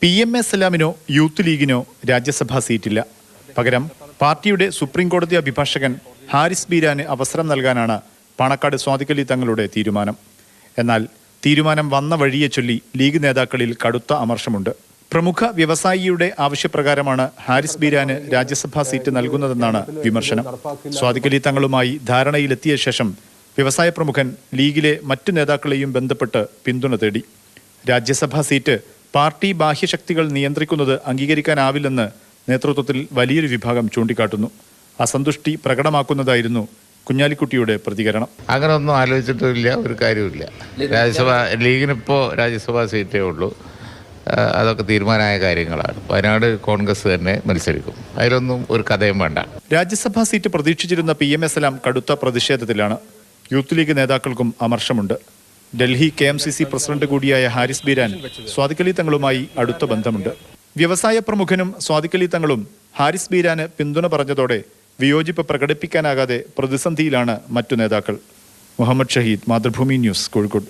PMA സലാമിനോ youth ലീഗിനോ രാജ്യസഭാ സീറ്റില്ല. പകരം പാർട്ടിയുടെ സുപ്രീംകോടതി അഭിഭാഷകൻ ഹാരിസ് ബീരാന് അവസരം നൽകാനാണ് പാണക്കാട് സ്വാദിഖ് അലി തങ്ങളുടെ തീരുമാനം. എന്നാൽ തീരുമാനം വന്ന വഴിയെ ചൊല്ലി ലീഗ് നേതാക്കളിൽ കടുത്ത അമർഷമുണ്ട്. പ്രമുഖ വ്യവസായിയുടെ ആവശ്യപ്രകാരമാണ് ഹാരിസ് ബീരാന് രാജ്യസഭാ സീറ്റ് നൽകുന്നതെന്നാണ് വിമർശനം. സ്വാദിഖ് അലി തങ്ങളുമായി ധാരണയിലെത്തിയ ശേഷം വ്യവസായ പ്രമുഖൻ ലീഗിലെ മറ്റു നേതാക്കളെയും ബന്ധപ്പെട്ട് പിന്തുണ തേടി. രാജ്യസഭാ സീറ്റ് പാർട്ടി ബാഹ്യശക്തികൾ നിയന്ത്രിക്കുന്നത് അംഗീകരിക്കാനാവില്ലെന്ന് നേതൃത്വത്തിൽ വലിയൊരു വിഭാഗം ചൂണ്ടിക്കാട്ടുന്നു. അസന്തുഷ്ടി പ്രകടമാക്കുന്നതായിരുന്നു കുഞ്ഞാലിക്കുട്ടിയുടെ പ്രതികരണം. അങ്ങനെ ഒന്നും ആലോചിച്ചിട്ടില്ല, ഒരു കാര്യമില്ല. ലീഗിനിപ്പോൾ രാജ്യസഭാ സീറ്റേ ഉള്ളൂ. അതൊക്കെ തീരുമാനമായ കാര്യങ്ങളാണ്. വയനാട് കോൺഗ്രസ് തന്നെ മത്സരിക്കും, അതിലൊന്നും ഒരു കഥയും വേണ്ട. രാജ്യസഭാ സീറ്റ് പ്രതീക്ഷിച്ചിരുന്ന PMA സലാം കടുത്ത പ്രതിഷേധത്തിലാണ്. യൂത്ത് ലീഗ് നേതാക്കൾക്കും അമർഷമുണ്ട്. ഡൽഹി KMCC പ്രസിഡന്റ് കൂടിയായ ഹാരിസ് ബീരാൻ സ്വാദിഖ് അലി തങ്ങളുമായി അടുത്ത ബന്ധമുണ്ട്. വ്യവസായ പ്രമുഖനും സ്വാദിഖ് അലി തങ്ങളും ഹാരിസ് ബീരാന് പിന്തുണ പറഞ്ഞതോടെ വിയോജിപ്പ് പ്രകടിപ്പിക്കാനാകാതെ പ്രതിസന്ധിയിലാണ് മറ്റു നേതാക്കൾ. മുഹമ്മദ് ഷഹീദ്, മാതൃഭൂമി ന്യൂസ്, കോഴിക്കോട്.